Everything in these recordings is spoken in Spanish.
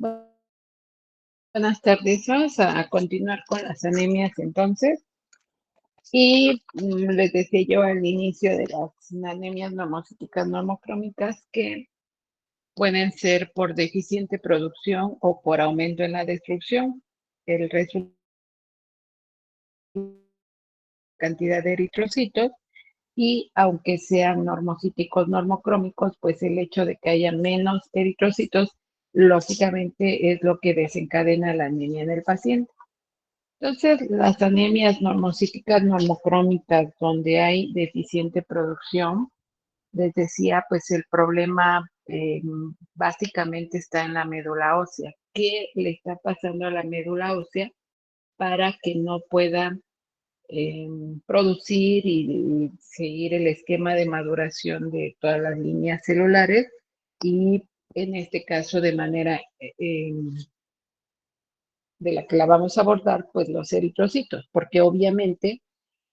Buenas tardes, vamos a continuar con las anemias entonces. Y les decía yo al inicio de las anemias normocíticas normocrómicas que pueden ser por deficiente producción o por aumento en la destrucción. El resultado cantidad de eritrocitos y aunque sean normocíticos normocrómicos, pues el hecho de que haya menos eritrocitos, lógicamente es lo que desencadena la anemia en el paciente. Entonces, las anemias normocíticas normocrómicas, donde hay deficiente producción, les decía, pues el problema básicamente está en la médula ósea. ¿Qué le está pasando a la médula ósea para que no pueda producir y seguir el esquema de maduración de todas las líneas celulares? Y en este caso, de manera de la que la vamos a abordar, pues los eritrocitos, porque obviamente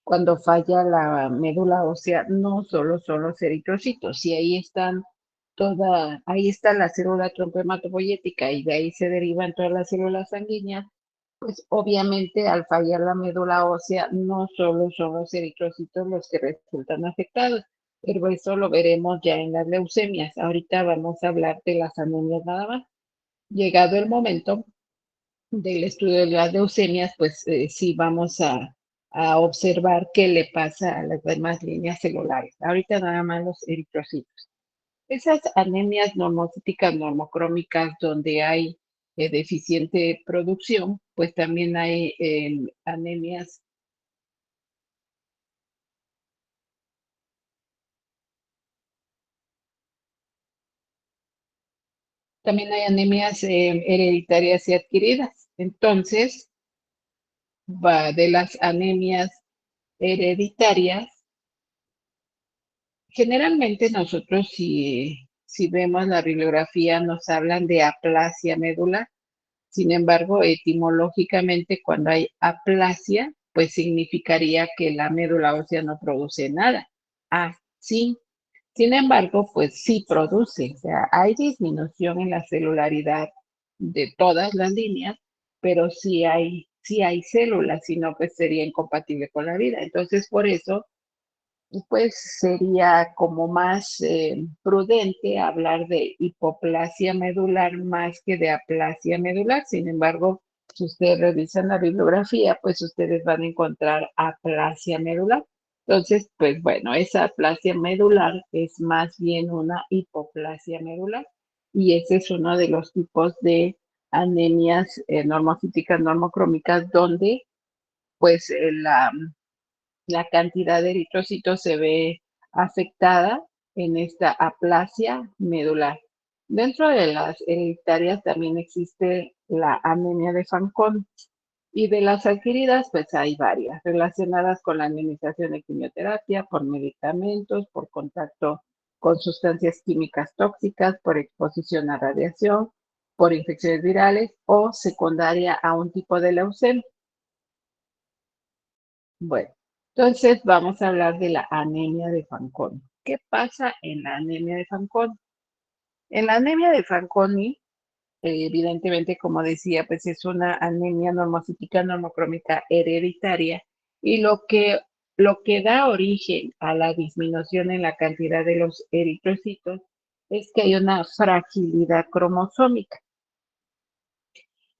cuando falla la médula ósea no solo son los eritrocitos, y ahí están ahí está la célula trompo-hematopoyética y de ahí se derivan todas las células sanguíneas, pues obviamente al fallar la médula ósea no solo son los eritrocitos los que resultan afectados, pero eso lo veremos ya en las leucemias. Ahorita vamos a hablar de las anemias nada más. Llegado el momento del estudio de las leucemias, pues sí vamos a observar qué le pasa a las demás líneas celulares. Ahorita nada más los eritrocitos. Esas anemias normocíticas normocrómicas donde hay deficiente producción, pues también hay anemias. También hay anemias hereditarias y adquiridas. Entonces, va de las anemias hereditarias. Generalmente nosotros si vemos la bibliografía nos hablan de aplasia medular. Sin embargo, etimológicamente cuando hay aplasia, pues significaría que la médula ósea no produce nada. Sí. Sin embargo, pues sí produce, o sea, hay disminución en la celularidad de todas las líneas, pero sí hay células, si no, pues sería incompatible con la vida. Entonces, por eso pues sería como más prudente hablar de hipoplasia medular más que de aplasia medular. Sin embargo, si ustedes revisan la bibliografía, pues ustedes van a encontrar aplasia medular. Entonces, pues bueno, esa aplasia medular es más bien una hipoplasia medular y ese es uno de los tipos de anemias normocíticas normocrómicas donde pues la cantidad de eritrocitos se ve afectada en esta aplasia medular. Dentro de las hereditarias también existe la anemia de Fanconi y de las adquiridas pues hay varias relacionadas con la administración de quimioterapia, por medicamentos, por contacto con sustancias químicas tóxicas, por exposición a radiación, por infecciones virales o secundaria a un tipo de leucemia. Bueno, entonces vamos a hablar de la anemia de Fanconi. ¿Qué pasa en la anemia de Fanconi? En la anemia de Fanconi, evidentemente, como decía, pues es una anemia normocítica normocrómica hereditaria y lo que da origen a la disminución en la cantidad de los eritrocitos es que hay una fragilidad cromosómica.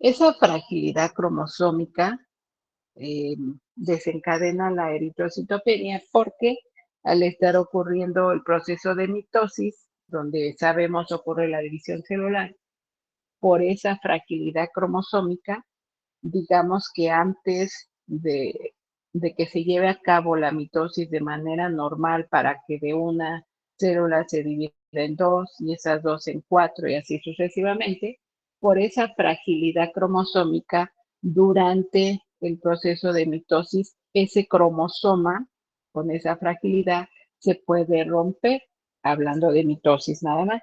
Esa fragilidad cromosómica desencadena la eritrocitopenia porque al estar ocurriendo el proceso de mitosis, donde sabemos ocurre la división celular, por esa fragilidad cromosómica, digamos que antes de que se lleve a cabo la mitosis de manera normal para que de una célula se divida en dos y esas dos en cuatro y así sucesivamente, por esa fragilidad cromosómica durante el proceso de mitosis, ese cromosoma con esa fragilidad se puede romper, hablando de mitosis nada más,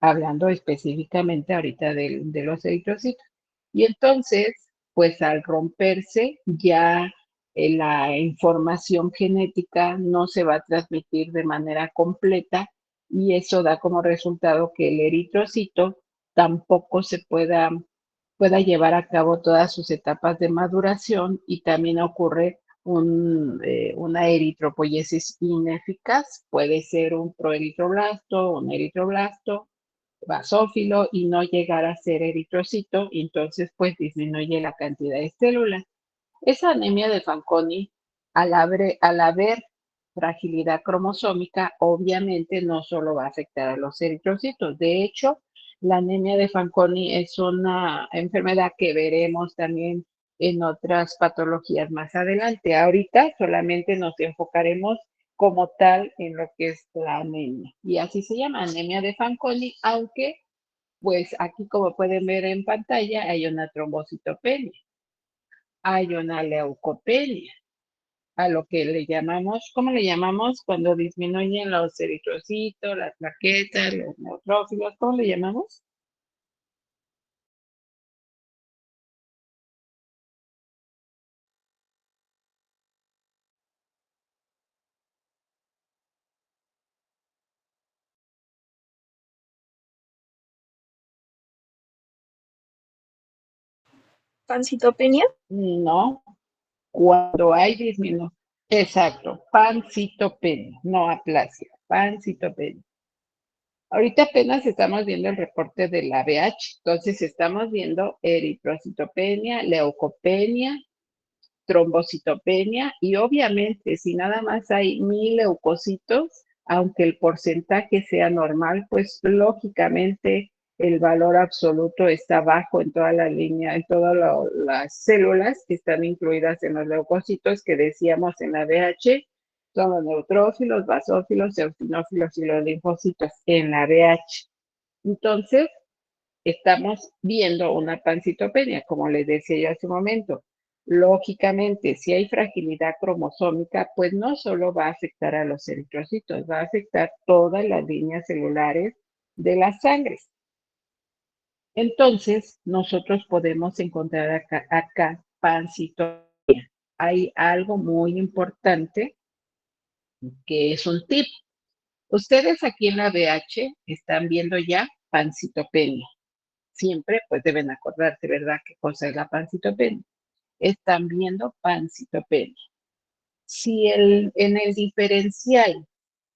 hablando específicamente ahorita de los eritrocitos. Y entonces, pues al romperse, ya la información genética no se va a transmitir de manera completa y eso da como resultado que el eritrocito tampoco se pueda llevar a cabo todas sus etapas de maduración y también ocurre una eritropoyesis ineficaz. Puede ser un proeritroblasto, un eritroblasto basófilo y no llegar a ser eritrocito, y entonces pues disminuye la cantidad de células. Esa anemia de Fanconi, al haber fragilidad cromosómica, obviamente no solo va a afectar a los eritrocitos. De hecho, la anemia de Fanconi es una enfermedad que veremos también en otras patologías más adelante. Ahorita solamente nos enfocaremos como tal en lo que es la anemia. Y así se llama, anemia de Fanconi, aunque pues aquí como pueden ver en pantalla hay una trombocitopenia, hay una leucopenia, a lo que le llamamos, ¿cómo le llamamos? Cuando disminuyen los eritrocitos, las plaquetas, los neutrófilos, ¿cómo le llamamos? ¿Pancitopenia? No, cuando hay disminución. Exacto, pancitopenia, no aplasia, pancitopenia. Ahorita apenas estamos viendo el reporte de la VH, entonces estamos viendo eritrocitopenia, leucopenia, trombocitopenia y obviamente si nada más hay 1000 leucocitos, aunque el porcentaje sea normal, pues lógicamente el valor absoluto está bajo en toda la línea, en todas las células que están incluidas en los leucocitos que decíamos en la VH, son los neutrófilos, basófilos, eosinófilos y los linfocitos en la VH. Entonces, estamos viendo una pancitopenia, como les decía yo hace un momento. Lógicamente, si hay fragilidad cromosómica, pues no solo va a afectar a los eritrocitos, va a afectar todas las líneas celulares de la sangre. Entonces, nosotros podemos encontrar acá pancitopenia. Hay algo muy importante que es un tip. Ustedes aquí en la BH están viendo ya pancitopenia. Siempre pues deben acordarse, ¿verdad?, qué cosa es la pancitopenia. Están viendo pancitopenia. Si en el diferencial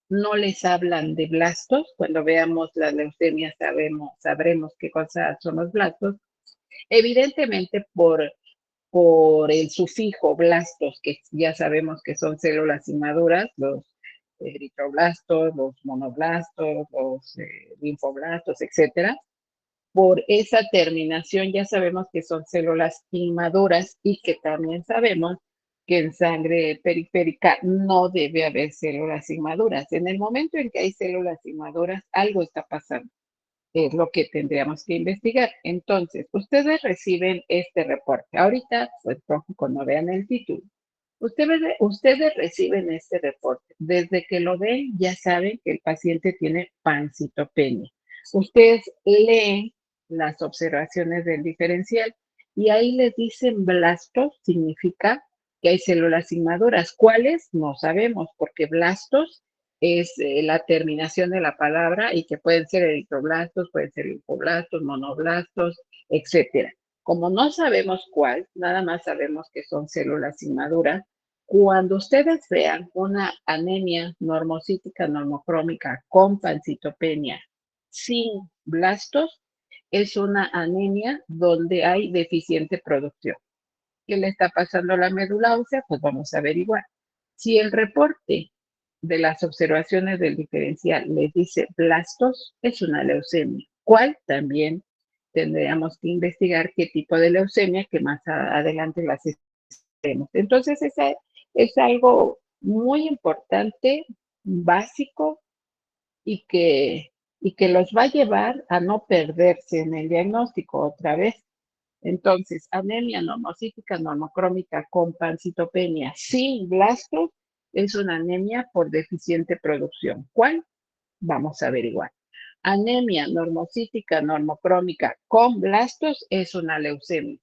no les hablan de blastos, cuando veamos la leucemia sabremos qué cosas son los blastos, evidentemente por el sufijo blastos, que ya sabemos que son células inmaduras, los eritroblastos, los monoblastos, los linfoblastos, etcétera. Por esa terminación ya sabemos que son células inmaduras y que también sabemos que en sangre periférica no debe haber células inmaduras. En el momento en que hay células inmaduras, algo está pasando. Es lo que tendríamos que investigar. Entonces, ustedes reciben este reporte. Ahorita, pues, cuando vean el título, ustedes reciben este reporte. Desde que lo ven, ya saben que el paciente tiene pancitopenia. Ustedes leen las observaciones del diferencial y ahí les dicen blastos, significa que hay células inmaduras. ¿Cuáles? No sabemos, porque blastos es la terminación de la palabra y que pueden ser eritroblastos, pueden ser linfoblastos, monoblastos, etcétera. Como no sabemos cuál, nada más sabemos que son células inmaduras. Cuando ustedes vean una anemia normocítica normocrómica con pancitopenia sin blastos, es una anemia donde hay deficiente producción. ¿Qué le está pasando a la médula ósea? Pues vamos a averiguar. Si el reporte de las observaciones del diferencial les dice blastos, es una leucemia. ¿Cuál? También tendríamos que investigar qué tipo de leucemia, que más adelante las estaremos. Entonces, esa es algo muy importante, básico, y que los va a llevar a no perderse en el diagnóstico otra vez. Entonces, anemia normocítica normocrómica con pancitopenia sin blastos es una anemia por deficiente producción. ¿Cuál? Vamos a averiguar. Anemia normocítica normocrómica con blastos es una leucemia.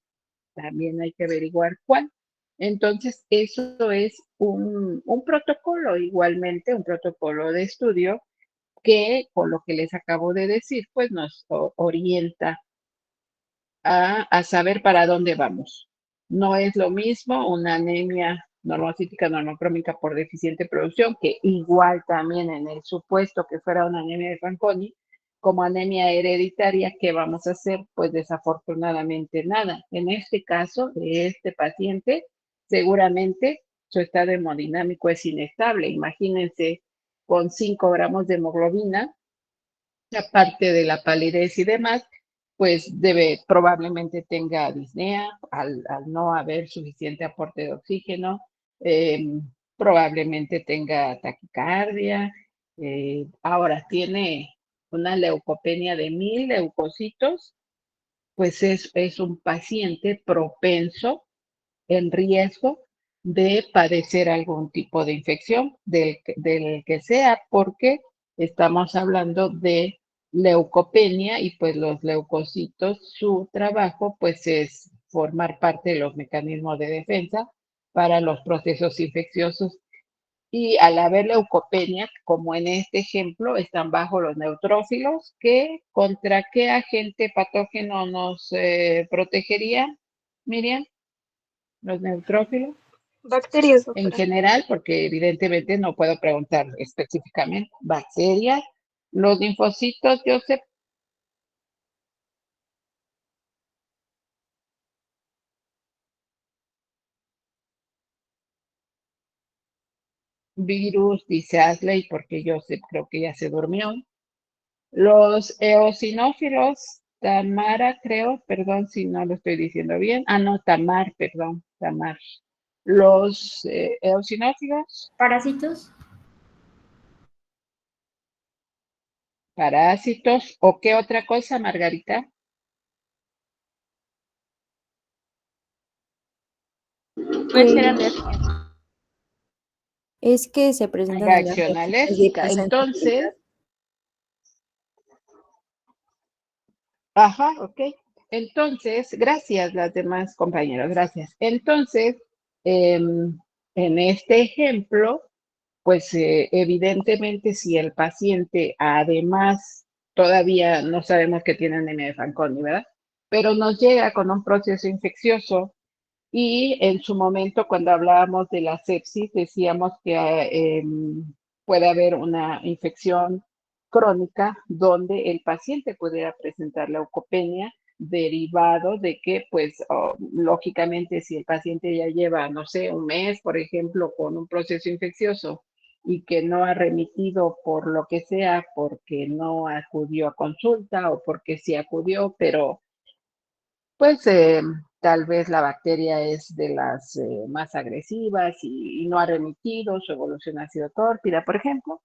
También hay que averiguar cuál. Entonces, eso es un protocolo igualmente, un protocolo de estudio que con lo que les acabo de decir, pues nos orienta a saber para dónde vamos. No es lo mismo una anemia normocítica normocrómica por deficiente producción, que igual también en el supuesto que fuera una anemia de Fanconi, como anemia hereditaria, ¿qué vamos a hacer? Pues desafortunadamente nada. En este caso, de este paciente, seguramente su estado hemodinámico es inestable. Imagínense con 5 gramos de hemoglobina, aparte de la palidez y demás, pues probablemente tenga disnea al no haber suficiente aporte de oxígeno, probablemente tenga taquicardia, ahora tiene una leucopenia de 1000 leucocitos, pues es un paciente propenso en riesgo de padecer algún tipo de infección del que sea, porque estamos hablando de leucopenia y pues los leucocitos, su trabajo pues es formar parte de los mecanismos de defensa para los procesos infecciosos. Y al haber leucopenia, como en este ejemplo, están bajo los neutrófilos, que contra qué agente patógeno nos protegería, Miriam, los neutrófilos. Bacterias, En doctora. general, porque evidentemente no puedo preguntar específicamente, bacterias, los linfocitos, Joseph, virus, dice Asley, porque Joseph creo que ya se durmió. Los eosinófilos, Tamara, creo, perdón si no lo estoy diciendo bien. Ah, no, Tamar, perdón, Tamar. Los eosinófilos, Parásitos. parásitos, ¿o qué otra cosa, Margarita? Puede ser alergia. Es que se presentan en las Reacción reacciones de alérgica. presentar. Entonces, ajá, ok. Entonces, gracias las demás compañeros, gracias. Entonces, en este ejemplo, pues evidentemente si el paciente además todavía no sabemos que tiene anemia de Fanconi, ¿verdad? Pero nos llega con un proceso infeccioso y en su momento cuando hablábamos de la sepsis decíamos que puede haber una infección crónica donde el paciente pudiera presentar leucopenia derivado de que, pues, lógicamente, si el paciente ya lleva, no sé, un mes, por ejemplo, con un proceso infeccioso y que no ha remitido por lo que sea, porque no acudió a consulta o porque sí acudió, pero pues tal vez la bacteria es de las más agresivas y no ha remitido, su evolución ha sido tórpida, por ejemplo,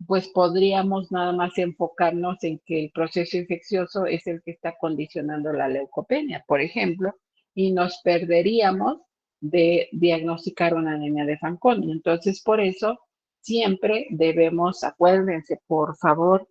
pues podríamos nada más enfocarnos en que el proceso infeccioso es el que está condicionando la leucopenia, por ejemplo, y nos perderíamos de diagnosticar una anemia de Fanconi. Entonces, por eso siempre debemos, acuérdense, por favor,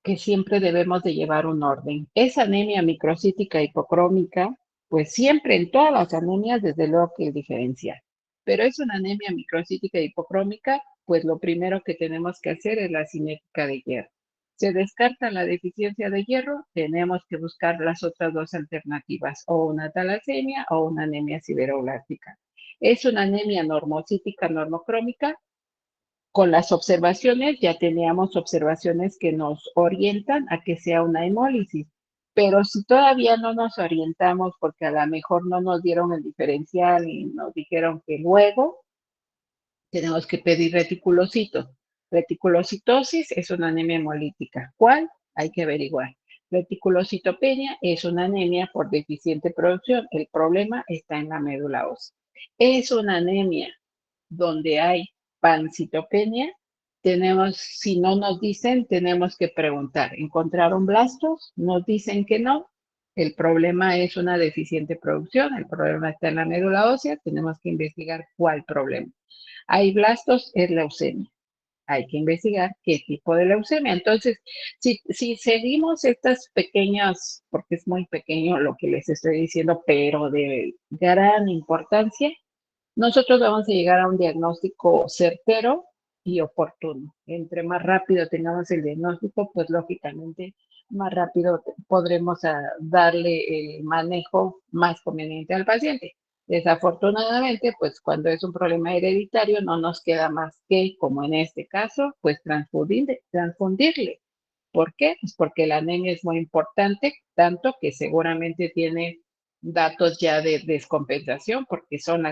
que siempre debemos de llevar un orden. Esa anemia microcítica hipocrómica, pues siempre en todas las anemias, desde luego que es diferencial. Pero es una anemia microcítica hipocrómica, pues lo primero que tenemos que hacer es la cinética de hierro. Se descarta la deficiencia de hierro, tenemos que buscar las otras dos alternativas, o una talasemia o una anemia sideroblástica. Es una anemia normocítica normocrómica, con las observaciones, ya teníamos observaciones que nos orientan a que sea una hemólisis. Pero si todavía no nos orientamos porque a lo mejor no nos dieron el diferencial y nos dijeron que luego tenemos que pedir reticulocitos. Reticulocitosis es una anemia hemolítica. ¿Cuál? Hay que averiguar. Reticulocitopenia es una anemia por deficiente producción. El problema está en la médula ósea. Es una anemia donde hay pancitopenia, tenemos, si no nos dicen, tenemos que preguntar. ¿Encontraron blastos? Nos dicen que no. El problema es una deficiente producción, el problema está en la médula ósea, tenemos que investigar cuál problema. Hay blastos, es leucemia. Hay que investigar qué tipo de leucemia. Entonces, si seguimos estas pequeñas, porque es muy pequeño lo que les estoy diciendo, pero de gran importancia, nosotros vamos a llegar a un diagnóstico certero y oportuno. Entre más rápido tengamos el diagnóstico, pues lógicamente más rápido podremos darle el manejo más conveniente al paciente. Desafortunadamente, pues cuando es un problema hereditario no nos queda más que, como en este caso, pues transfundirle. ¿Por qué? Pues porque la anemia es muy importante, tanto que seguramente tiene datos ya de descompensación, porque son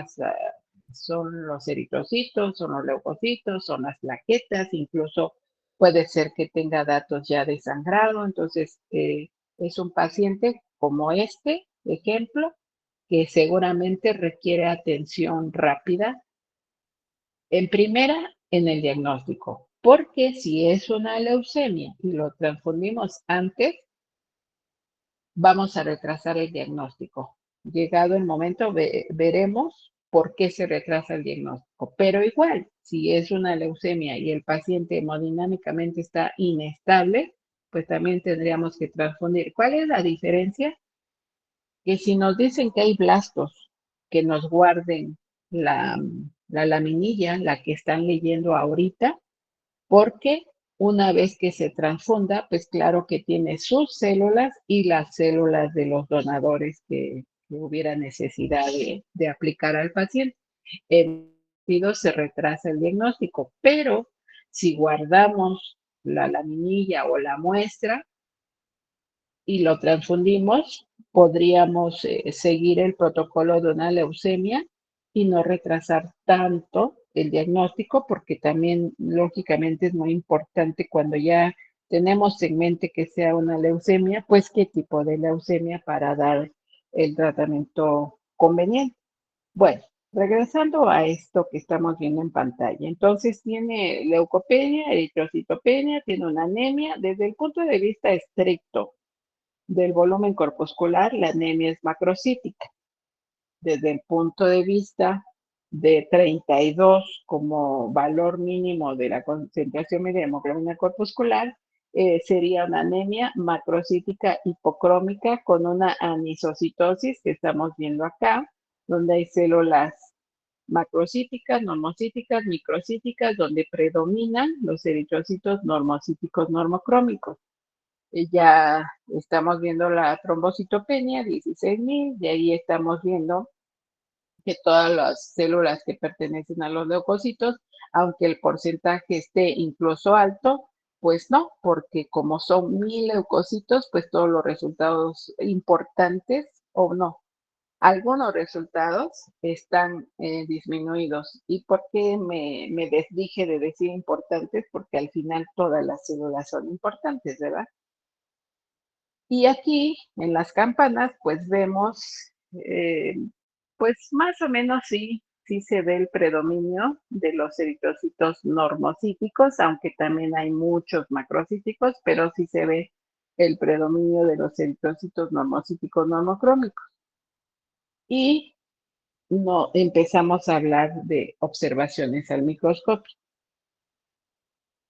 los eritrocitos, son los leucocitos, son las plaquetas, incluso puede ser que tenga datos ya de sangrado. Entonces, es un paciente como este ejemplo que seguramente requiere atención rápida en primera, en el diagnóstico, porque si es una leucemia y lo transfundimos antes, vamos a retrasar el diagnóstico. Llegado el momento, veremos por qué se retrasa el diagnóstico. Pero igual, si es una leucemia y el paciente hemodinámicamente está inestable, pues también tendríamos que transfundir. ¿Cuál es la diferencia? Que si nos dicen que hay blastos que nos guarden la laminilla, la que están leyendo ahorita, porque una vez que se transfunda, pues claro que tiene sus células y las células de los donadores que hubiera necesidad de aplicar al paciente. En sentido se retrasa el diagnóstico, pero si guardamos la laminilla o la muestra y lo transfundimos, podríamos seguir el protocolo de una leucemia y no retrasar tanto el diagnóstico, porque también lógicamente es muy importante cuando ya tenemos en mente que sea una leucemia, pues qué tipo de leucemia para dar el tratamiento conveniente. Bueno, regresando a esto que estamos viendo en pantalla. Entonces tiene leucopenia, eritrocitopenia, tiene una anemia. Desde el punto de vista estricto del volumen corpuscular, la anemia es macrocítica. Desde el punto de vista de 32 como valor mínimo de la concentración media de hemoglobina corpuscular, sería una anemia macrocítica hipocrómica con una anisocitosis que estamos viendo acá, donde hay células macrocíticas, normocíticas, microcíticas, donde predominan los eritrocitos normocíticos normocrómicos. Ya estamos viendo la trombocitopenia, 16.000, de ahí estamos viendo que todas las células que pertenecen a los leucocitos, aunque el porcentaje esté incluso alto, pues no, porque como son 1.000 leucocitos, pues todos los resultados importantes, o no, algunos resultados están disminuidos. ¿Y por qué me desdije de decir importantes? Porque al final todas las células son importantes, ¿verdad? Y aquí en las campanas, pues vemos, pues más o menos sí se ve el predominio de los eritrocitos normocíticos, aunque también hay muchos macrocíticos, pero sí se ve el predominio de los eritrocitos normocíticos normocrómicos. Y no empezamos a hablar de observaciones al microscopio.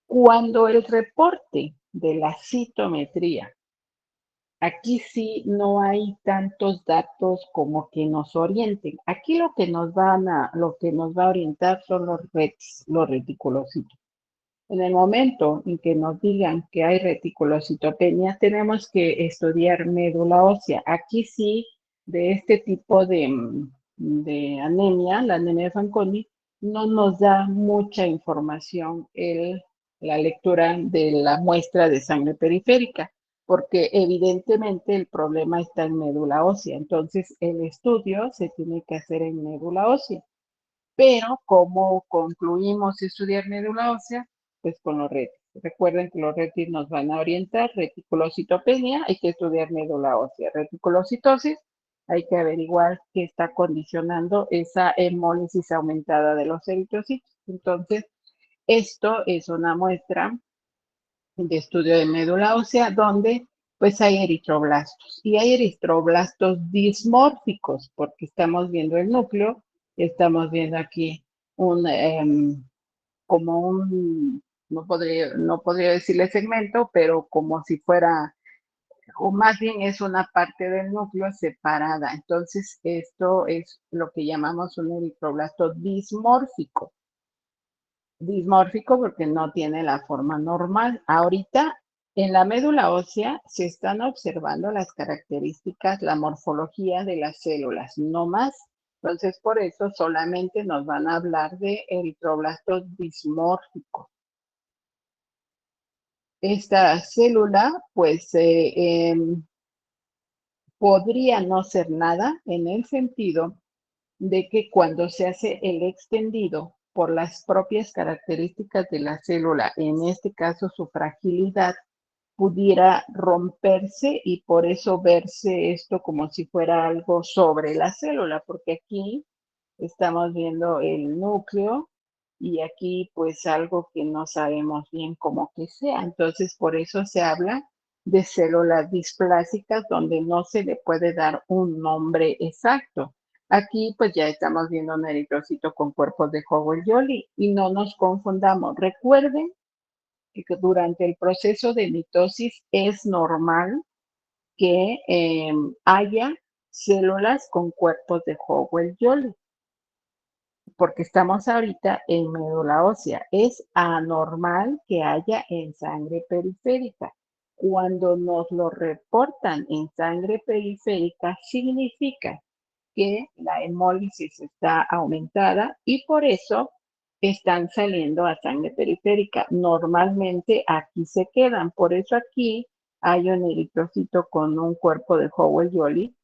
Cuando el reporte de la citometría, aquí sí no hay tantos datos como que nos orienten. Aquí lo que nos va a orientar son los reticulocitos. En el momento en que nos digan que hay reticulocitopenia, tenemos que estudiar médula ósea. Aquí sí, de este tipo de anemia, la anemia de Fanconi, no nos da mucha información la lectura de la muestra de sangre periférica, porque evidentemente el problema está en médula ósea. Entonces, el estudio se tiene que hacer en médula ósea. Pero, ¿cómo concluimos estudiar médula ósea? Pues con los retis. Recuerden que los retis nos van a orientar. Reticulocitopenia, hay que estudiar médula ósea. Reticulocitosis, hay que averiguar qué está condicionando esa hemólisis aumentada de los eritrocitos. Entonces, esto es una muestra de estudio de médula ósea donde pues hay eritroblastos y hay eritroblastos dismórficos porque estamos viendo el núcleo, estamos viendo aquí como un, no podría decirle segmento, pero como si fuera, o más bien es una parte del núcleo separada. Entonces, esto es lo que llamamos un eritroblasto dismórfico. dismórfico porque no tiene la forma normal. Ahorita en la médula ósea se están observando las características, la morfología de las células, no más. Entonces, por eso solamente nos van a hablar de eritroblastos dismórficos. Esta célula, pues, podría no ser nada en el sentido de que cuando se hace el extendido por las propias características de la célula, en este caso su fragilidad, pudiera romperse y por eso verse esto como si fuera algo sobre la célula, porque aquí estamos viendo el núcleo y aquí pues algo que no sabemos bien cómo que sea. Entonces por eso se habla de células displásicas donde no se le puede dar un nombre exacto. Aquí pues ya estamos viendo un eritrocito con cuerpos de Howell-Jolly y no nos confundamos. Recuerden que durante el proceso de mitosis es normal que haya células con cuerpos de Howell-Jolly porque estamos ahorita en médula ósea. Es anormal que haya en sangre periférica. Cuando nos lo reportan en sangre periférica, significa que la hemólisis está aumentada y por eso están saliendo a sangre periférica. Normalmente aquí se quedan, por eso aquí hay un eritrocito con un cuerpo de Howell-Jolly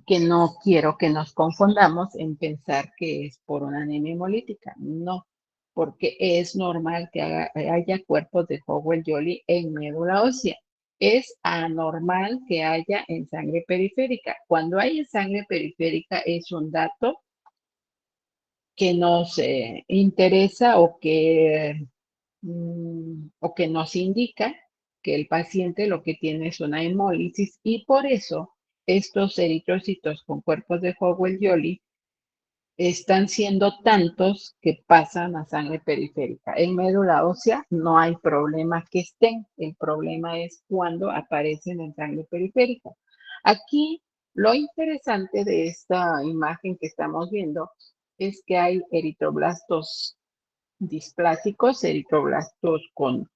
que no quiero que nos confundamos en pensar que es por una anemia hemolítica. No, porque es normal que haya cuerpos de Howell-Jolly en médula ósea. Es anormal que haya en sangre periférica. Cuando hay en sangre periférica es un dato que nos interesa o que nos indica que el paciente lo que tiene es una hemólisis y por eso estos eritrocitos con cuerpos de Howell-Jolly están siendo tantos que pasan a sangre periférica. En médula ósea no hay problema que estén, el problema es cuando aparecen en sangre periférica. Aquí lo interesante de esta imagen que estamos viendo es que hay eritroblastos displásicos, eritroblastos con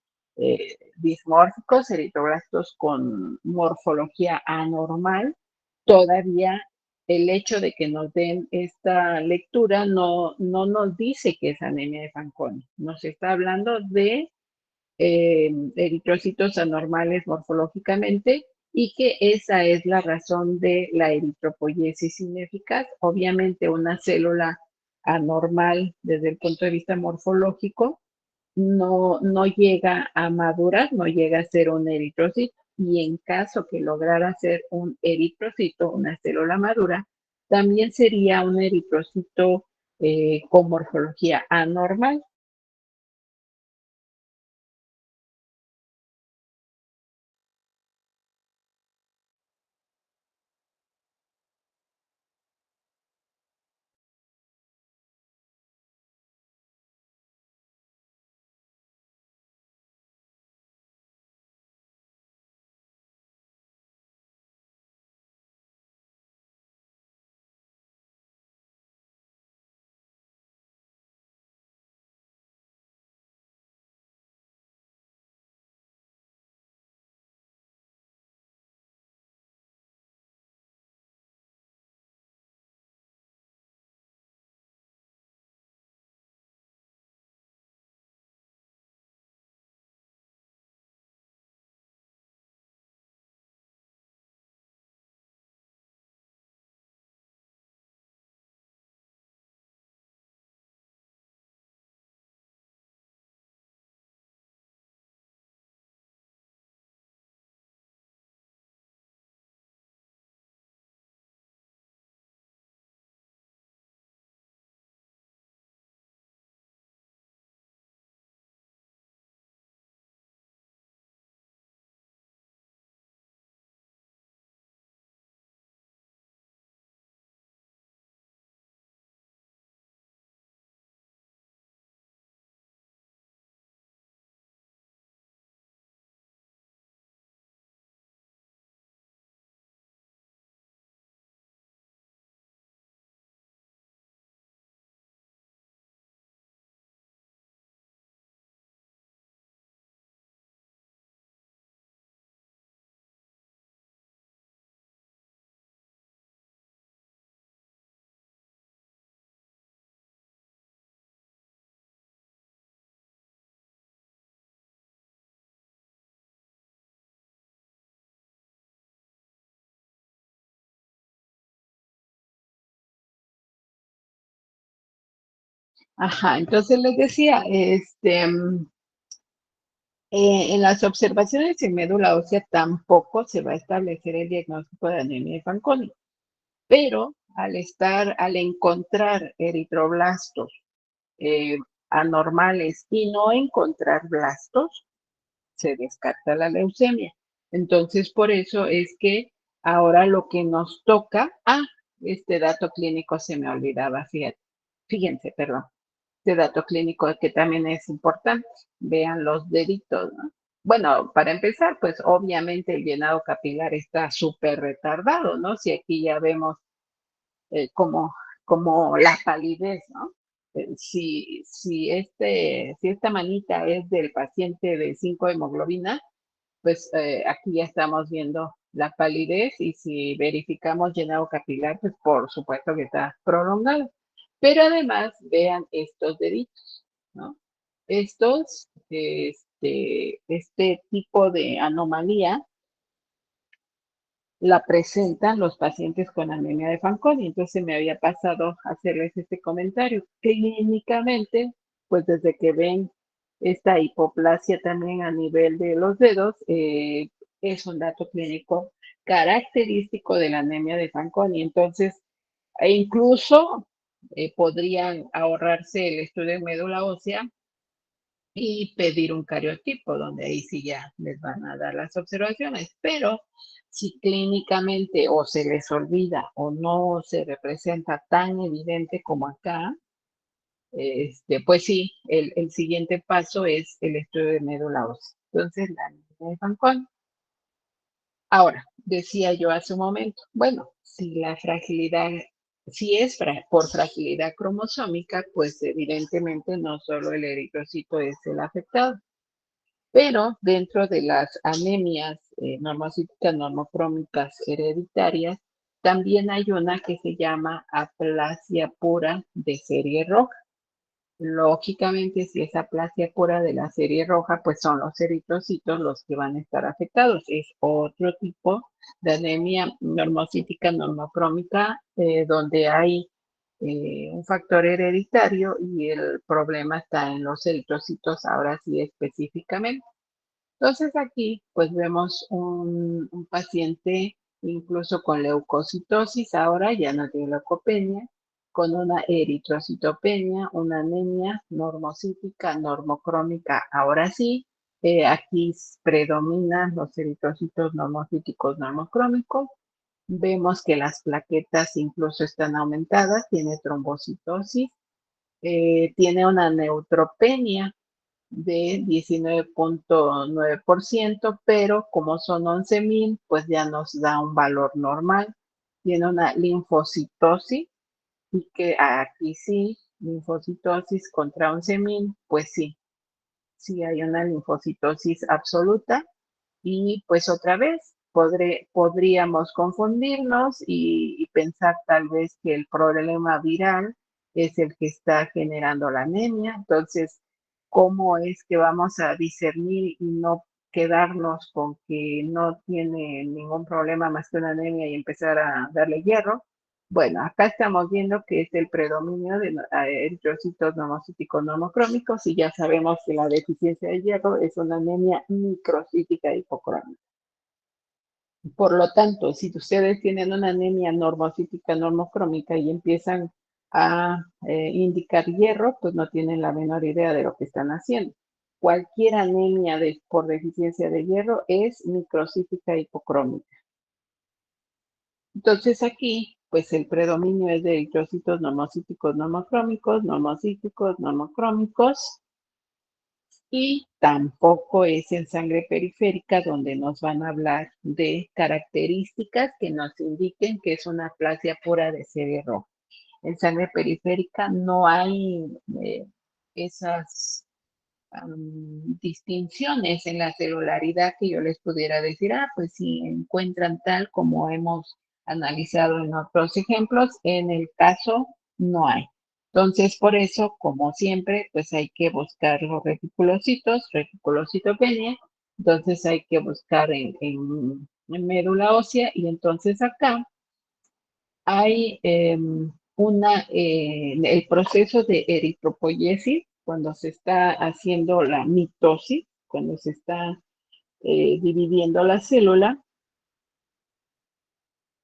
dismórficos, eritroblastos con morfología anormal. Todavía el hecho de que nos den esta lectura no nos dice que es anemia de Fanconi. Nos está hablando de eritrocitos anormales morfológicamente y que esa es la razón de la eritropoiesis ineficaz. Obviamente una célula anormal desde el punto de vista morfológico no llega a madurar, no llega a ser un eritrocito. Y en caso que lograra ser un eritrocito, una célula madura, también sería un eritrocito con morfología anormal. Ajá, entonces les decía, en las observaciones en médula ósea tampoco se va a establecer el diagnóstico de anemia de Fanconi, pero al encontrar eritroblastos anormales y no encontrar blastos, se descarta la leucemia. Entonces, por eso es que ahora lo que nos toca, este dato clínico se me olvidaba, fíjense, perdón, este dato clínico que también es importante, vean los deditos, ¿no? Bueno, para empezar, pues obviamente el llenado capilar está súper retardado, ¿no? Si aquí ya vemos como la palidez, ¿no? Si esta manita es del paciente de 5 hemoglobina, pues aquí ya estamos viendo la palidez y si verificamos llenado capilar, pues por supuesto que está prolongado. Pero además, vean estos deditos, ¿no? Este tipo de anomalía la presentan los pacientes con anemia de Fanconi. Entonces me había pasado a hacerles este comentario. Clínicamente, pues desde que ven esta hipoplasia también a nivel de los dedos, es un dato clínico característico de la anemia de Fanconi. Entonces, incluso podrían ahorrarse el estudio de médula ósea y pedir un cariotipo, donde ahí sí ya les van a dar las observaciones. Pero si clínicamente o se les olvida o no se representa tan evidente como acá, pues sí, el siguiente paso es el estudio de médula ósea. Entonces, la anemia de Fanconi. Ahora, decía yo hace un momento, bueno, si la fragilidad, si es por fragilidad cromosómica, pues evidentemente no solo el eritrocito es el afectado. Pero dentro de las anemias normocíticas normocrómicas hereditarias, también hay una que se llama aplasia pura de serie roja. Lógicamente, si es aplasia pura de la serie roja, pues son los eritrocitos los que van a estar afectados. Es otro tipo de anemia normocítica normocrómica donde hay un factor hereditario y el problema está en los eritrocitos, ahora sí específicamente. Entonces aquí pues vemos un paciente incluso con leucocitosis, ahora ya no tiene leucopenia, con una eritrocitopenia, una anemia normocítica, normocrómica, ahora sí, aquí predominan los eritrocitos normocíticos, normocrómicos, vemos que las plaquetas incluso están aumentadas, tiene trombocitosis, tiene una neutropenia, de 19.9%, pero como son 11,000, pues ya nos da un valor normal. Tiene una linfocitosis y que aquí sí, linfocitosis contra 11,000, pues sí hay una linfocitosis absoluta y pues otra vez podríamos confundirnos y pensar tal vez que el problema viral es el que está generando la anemia. Entonces, ¿cómo es que vamos a discernir y no quedarnos con que no tiene ningún problema más que una anemia y empezar a darle hierro? Bueno, acá estamos viendo que es el predominio de eritrocitos nomocíticos normocrómicos y ya sabemos que la deficiencia de hierro es una anemia microcítica hipocrómica. Por lo tanto, si ustedes tienen una anemia normocítica normocrómica y empiezan a indicar hierro, pues no tienen la menor idea de lo que están haciendo. Cualquier anemia por deficiencia de hierro es microcítica hipocrómica. Entonces aquí, pues el predominio es de eritrocitos normocíticos normocrómicos, normocíticos normocrómicos, y tampoco es en sangre periférica donde nos van a hablar de características que nos indiquen que es una aplasia pura de serie roja. En sangre periférica no hay esas distinciones en la celularidad que yo les pudiera decir, pues si encuentran tal como hemos analizado en otros ejemplos, en el caso no hay. Entonces, por eso, como siempre, pues hay que buscar los reticulocitos, reticulocitopenia, entonces hay que buscar en médula ósea y entonces acá hay el proceso de eritropoyesis, cuando se está haciendo la mitosis, cuando se está dividiendo la célula,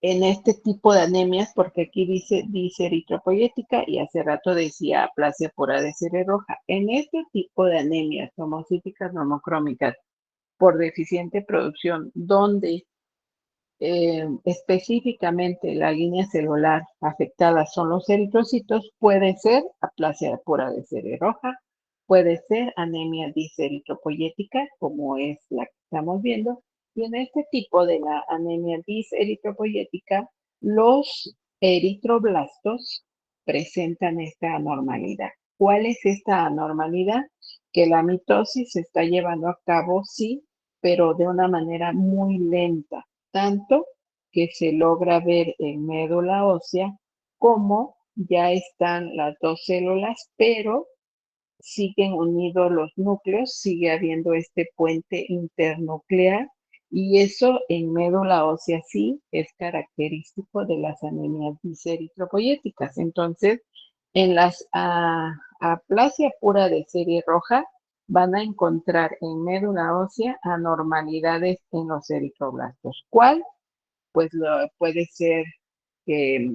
en este tipo de anemias, porque aquí dice eritropoyética y hace rato decía aplasia pura de serie roja. En este tipo de anemias homocíticas normocrómicas por deficiente producción, donde específicamente la línea celular afectada son los eritrocitos, puede ser aplasia pura de serie roja, puede ser anemia diseritropoyética, como es la que estamos viendo, y en este tipo de la anemia diseritropoyética, los eritroblastos presentan esta anormalidad. ¿Cuál es esta anormalidad? Que la mitosis se está llevando a cabo, sí, pero de una manera muy lenta, tanto que se logra ver en médula ósea cómo ya están las dos células, pero siguen unidos los núcleos, sigue habiendo este puente internuclear y eso en médula ósea sí es característico de las anemias diseritropoyéticas. Entonces, en las aplasia pura de serie roja van a encontrar en médula ósea anormalidades en los eritroblastos. ¿Cuál? Pues puede ser que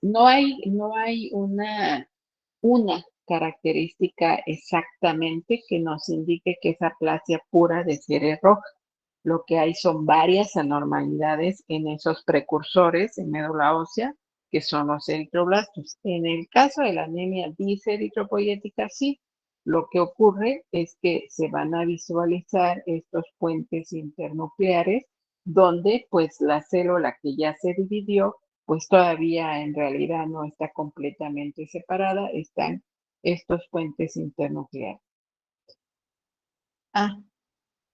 no hay una característica exactamente que nos indique que es aplasia pura de serie roja. Lo que hay son varias anormalidades en esos precursores en médula ósea, que son los eritroblastos. En el caso de la anemia diseritropoyética, sí, lo que ocurre es que se van a visualizar estos puentes internucleares donde pues la célula que ya se dividió, pues todavía en realidad no está completamente separada, están estos puentes internucleares.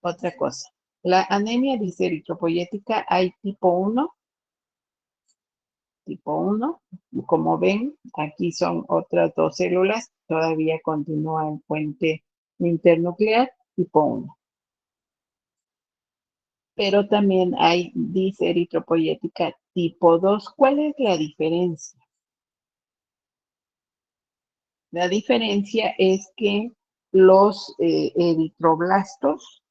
Otra cosa. La anemia diseritropoyética hay tipo 1, y como ven, aquí son otras dos células, todavía continúa el puente internuclear, tipo 1. Pero también hay diseritropoyética tipo 2. ¿Cuál es la diferencia? La diferencia es que los eritroblastos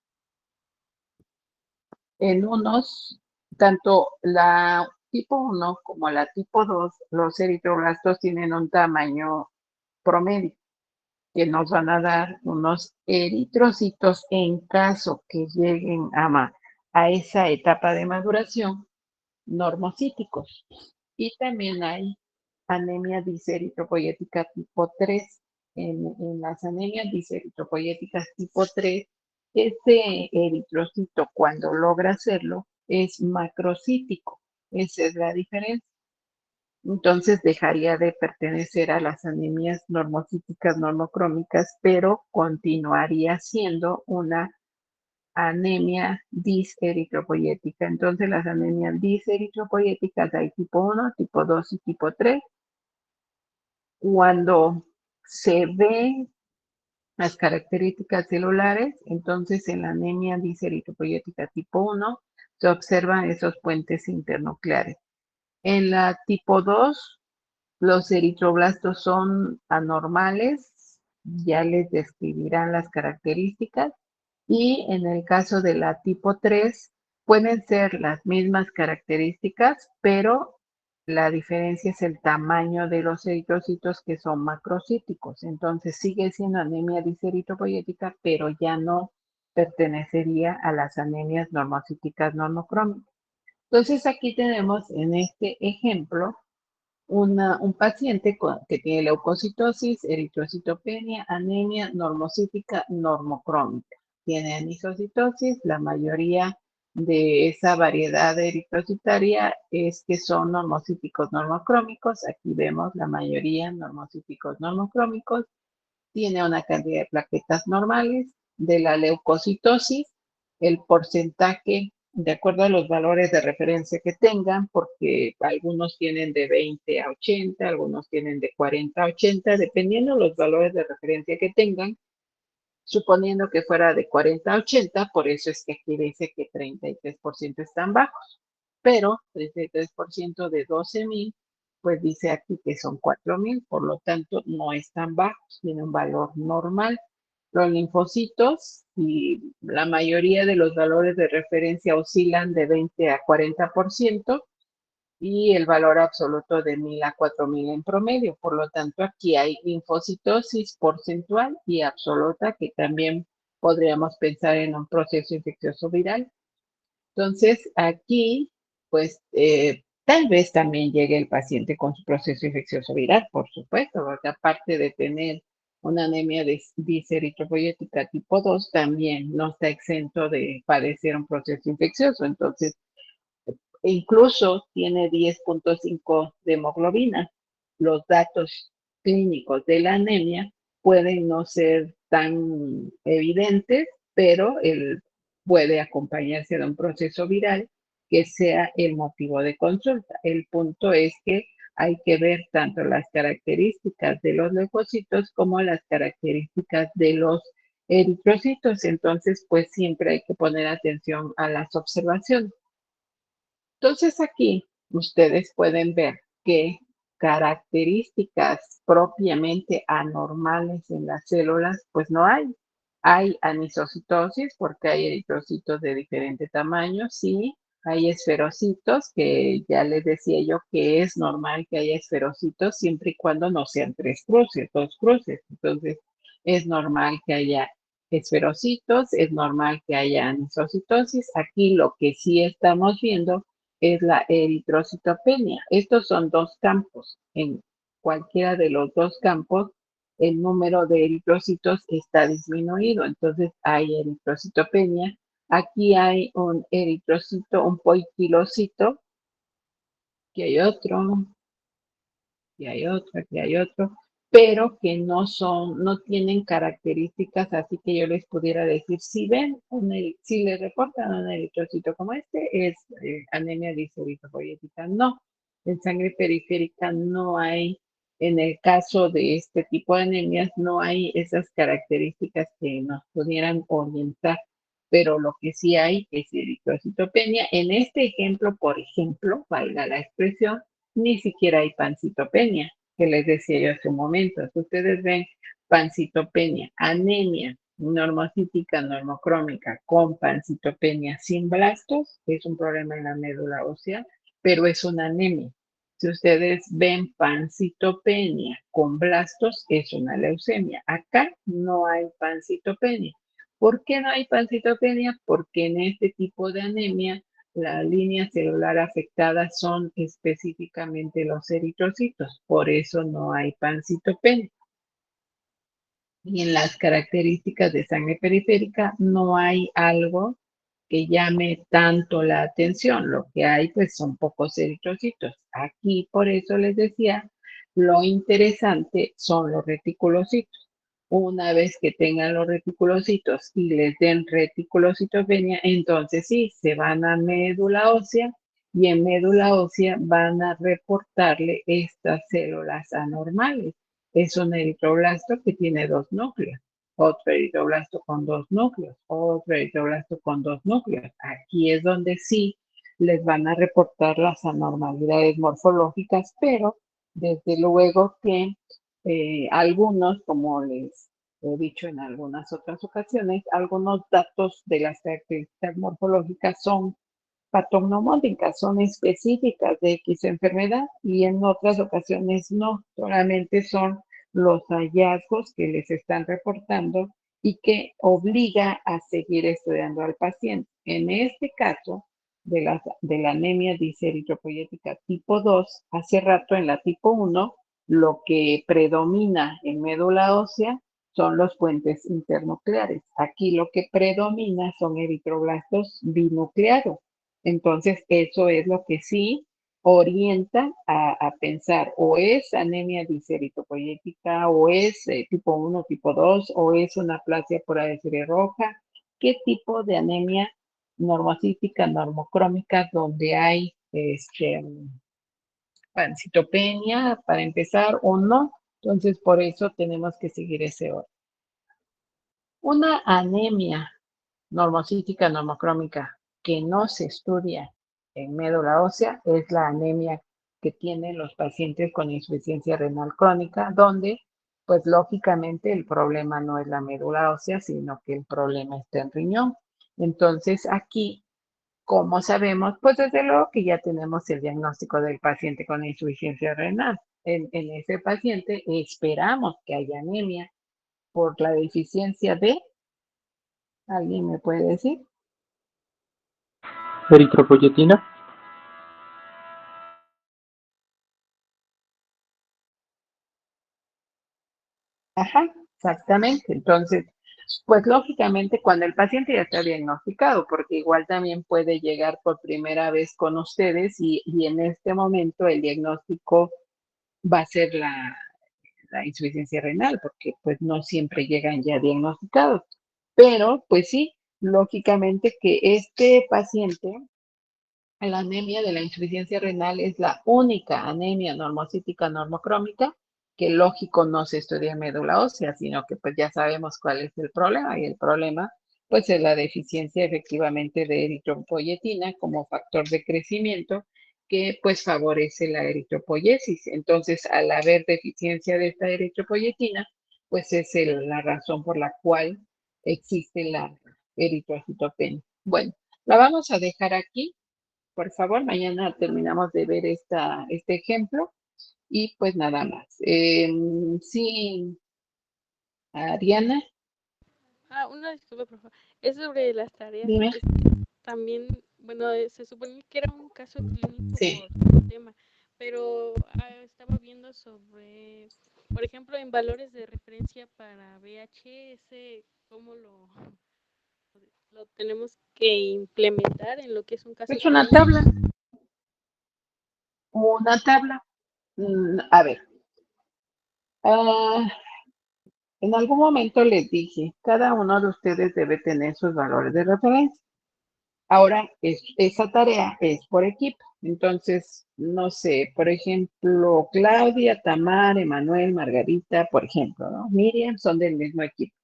en unos, tanto la tipo 1 como la tipo 2, los eritroblastos tienen un tamaño promedio, que nos van a dar unos eritrocitos en caso que lleguen a esa etapa de maduración, normocíticos. Y también hay anemia diseritropoyética tipo 3. En las anemias diseritropoyéticas tipo 3, este eritrocito, cuando logra hacerlo, es macrocítico. Esa es la diferencia. Entonces dejaría de pertenecer a las anemias normocíticas normocrómicas, pero continuaría siendo una anemia diseritropoyética. Entonces las anemias diseritropoyéticas hay tipo 1, tipo 2 y tipo 3. Cuando se ven las características celulares, entonces en la anemia diseritropoyética tipo 1 se observan esos puentes internucleares. En la tipo 2, los eritroblastos son anormales, ya les describirán las características, y en el caso de la tipo 3, pueden ser las mismas características, pero la diferencia es el tamaño de los eritrocitos que son macrocíticos. Entonces sigue siendo anemia diseritropoyética, pero ya no pertenecería a las anemias normocíticas normocrómicas. Entonces aquí tenemos en este ejemplo un paciente que tiene leucocitosis, eritrocitopenia, anemia normocítica normocrómica. Tiene anisocitosis, la mayoría de esa variedad eritrocitaria es que son normocíticos normocrómicos. Aquí vemos la mayoría normocíticos normocrómicos. Tiene una cantidad de plaquetas normales. De la leucocitosis, el porcentaje de acuerdo a los valores de referencia que tengan, porque algunos tienen de 20 a 80, algunos tienen de 40 a 80, dependiendo de los valores de referencia que tengan, suponiendo que fuera de 40 a 80, por eso es que aquí dice que 33% están bajos, pero 33% de 12,000 pues dice aquí que son 4,000, por lo tanto no es tan bajo, tiene un valor normal. Los linfocitos y la mayoría de los valores de referencia oscilan de 20 a 40% y el valor absoluto de 1,000 a 4,000 en promedio. Por lo tanto, aquí hay linfocitosis porcentual y absoluta, que también podríamos pensar en un proceso infeccioso viral. Entonces, aquí, pues, tal vez también llegue el paciente con su proceso infeccioso viral, por supuesto, porque aparte de tener una anemia diseritropoyética tipo 2, también no está exento de padecer un proceso infeccioso. Entonces, incluso tiene 10,5 de hemoglobina. Los datos clínicos de la anemia pueden no ser tan evidentes, pero puede acompañarse de un proceso viral que sea el motivo de consulta. El punto es que hay que ver tanto las características de los leucocitos como las características de los eritrocitos. Entonces, pues siempre hay que poner atención a las observaciones. Entonces aquí ustedes pueden ver que características propiamente anormales en las células, pues no hay. Hay anisocitosis porque hay eritrocitos de diferente tamaño, sí. Hay esferocitos, que ya les decía yo que es normal que haya esferocitos siempre y cuando no sean 3 cruces, 2 cruces. Entonces, es normal que haya esferocitos, es normal que haya anisocitosis. Aquí lo que sí estamos viendo es la eritrocitopenia. Estos son dos campos. En cualquiera de los dos campos, el número de eritrocitos está disminuido. Entonces, hay eritrocitopenia. Aquí hay un eritrocito, un poiquilocito. Aquí hay otro, aquí hay otro, pero que no tienen características así que yo les pudiera decir, si ven, si les reportan un eritrocito como este, es anemia diseritropoyética. No, en sangre periférica no hay, en el caso de este tipo de anemias, no hay esas características que nos pudieran orientar, pero lo que sí hay es eritrocitopenia. En este ejemplo, por ejemplo, valga la expresión, ni siquiera hay pancitopenia, que les decía yo hace un momento. Si ustedes ven pancitopenia, anemia normocítica, normocrómica con pancitopenia sin blastos, es un problema en la médula ósea, pero es una anemia. Si ustedes ven pancitopenia con blastos, es una leucemia. Acá no hay pancitopenia. ¿Por qué no hay pancitopenia? Porque en este tipo de anemia la línea celular afectada son específicamente los eritrocitos, por eso no hay pancitopenia. Y en las características de sangre periférica no hay algo que llame tanto la atención. Lo que hay pues son pocos eritrocitos. Aquí por eso les decía, lo interesante son los reticulocitos. Una vez que tengan los reticulocitos y les den reticulocitopenia, entonces sí, se van a médula ósea y en médula ósea van a reportarle estas células anormales. Es un eritroblasto que tiene 2 núcleos, otro eritroblasto con 2 núcleos, otro eritroblasto con 2 núcleos. Aquí es donde sí les van a reportar las anormalidades morfológicas, pero desde luego que algunos, como les he dicho en algunas otras ocasiones, algunos datos de las características morfológicas son patognomónicas, son específicas de X enfermedad y en otras ocasiones no, solamente son los hallazgos que les están reportando y que obliga a seguir estudiando al paciente. En este caso, de la anemia diseritropoyética tipo 2, hace rato en la tipo 1, lo que predomina en médula ósea son los puentes internucleares. Aquí lo que predomina son eritroblastos binucleados. Entonces, eso es lo que sí orienta a pensar o es anemia diseritropoyética o es tipo 1, tipo 2 o es una aplasia por serie roja. ¿Qué tipo de anemia normocítica, normocrómica donde hay pancitopenia para empezar o no? Entonces, por eso tenemos que seguir ese orden. Una anemia normocítica, normocrómica que no se estudia en médula ósea es la anemia que tienen los pacientes con insuficiencia renal crónica, donde pues lógicamente el problema no es la médula ósea, sino que el problema está en riñón. Entonces aquí, ¿cómo sabemos? Pues desde luego que ya tenemos el diagnóstico del paciente con insuficiencia renal. En ese paciente esperamos que haya anemia por la deficiencia de, ¿alguien me puede decir? Eritropoyetina. Ajá, exactamente. Entonces, pues lógicamente cuando el paciente ya está diagnosticado, porque igual también puede llegar por primera vez con ustedes y en este momento el diagnóstico va a ser la insuficiencia renal, porque pues no siempre llegan ya diagnosticados. Pero pues sí, lógicamente que este paciente, la anemia de la insuficiencia renal es la única anemia normocítica normocrómica que lógico no se estudia en médula ósea, sino que pues ya sabemos cuál es el problema y el problema pues es la deficiencia efectivamente de eritropoyetina como factor de crecimiento que pues favorece la eritropoyesis. Entonces, al haber deficiencia de esta eritropoyetina, pues es la razón por la cual existe la eritrocitopenia. Bueno, la vamos a dejar aquí. Por favor, mañana terminamos de ver este ejemplo y pues nada más. Sí, Ariana, Una disculpa, por favor. Es sobre las tareas. dime. Es que también, bueno, se supone que era un caso clínico Sí. por tema, pero estaba viendo sobre, por ejemplo, en valores de referencia para VHS, cómo lo tenemos que implementar en lo que es un caso Es una clínico. tabla. Una tabla. A ver. En algún momento les dije, cada uno de ustedes debe tener sus valores de referencia. Ahora, esa tarea es por equipo. Entonces, no sé, por ejemplo, Claudia, Tamar, Emanuel, Margarita, por ejemplo, ¿no? Miriam son del mismo equipo.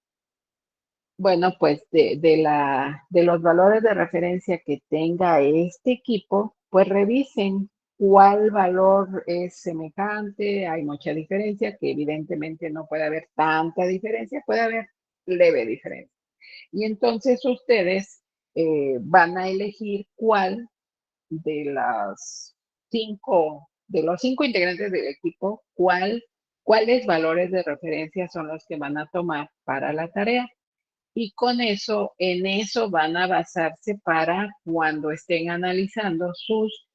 Bueno, pues de los valores de referencia que tenga este equipo, pues revisen cuál valor es semejante. Hay mucha diferencia, que evidentemente no puede haber tanta diferencia, puede haber leve diferencia. Y entonces ustedes van a elegir cuál de los cinco integrantes del equipo, cuáles valores de referencia son los que van a tomar para la tarea. Y con eso, en eso van a basarse para cuando estén analizando sus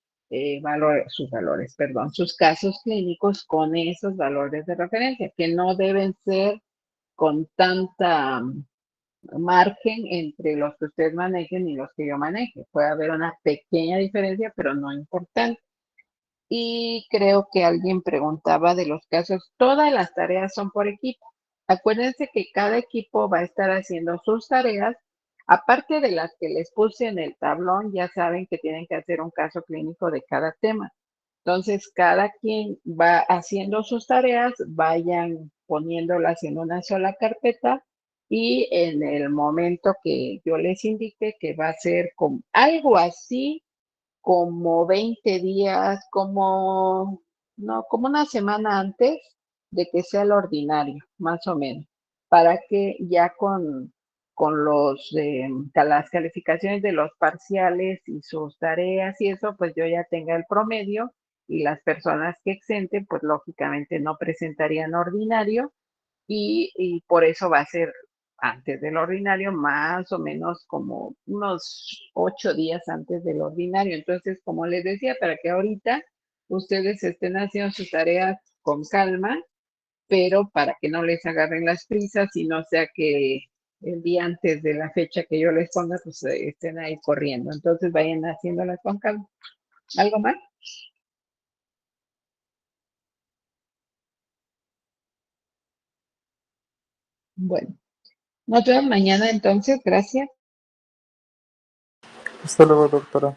casos clínicos con esos valores de referencia, que no deben ser con tanta margen entre los que usted manejen y los que yo maneje. Puede haber una pequeña diferencia, pero no importante. Y creo que alguien preguntaba de los casos, todas las tareas son por equipo. Acuérdense que cada equipo va a estar haciendo sus tareas, aparte de las que les puse en el tablón, ya saben que tienen que hacer un caso clínico de cada tema. Entonces, cada quien va haciendo sus tareas, vayan poniéndolas en una sola carpeta y en el momento que yo les indique que va a ser como algo así como 20 días, como una semana antes de que sea el ordinario, más o menos, para que ya con las calificaciones de los parciales y sus tareas y eso, pues yo ya tenga el promedio y las personas que exenten, pues lógicamente no presentarían ordinario y por eso va a ser antes del ordinario, más o menos como unos 8 días antes del ordinario. Entonces, como les decía, para que ahorita ustedes estén haciendo sus tareas con calma, pero para que no les agarren las prisas y no sea que el día antes de la fecha que yo les ponga, pues estén ahí corriendo. Entonces, vayan haciéndolas con calma. ¿Algo más? Bueno, nos vemos mañana entonces. Gracias. Hasta luego, doctora.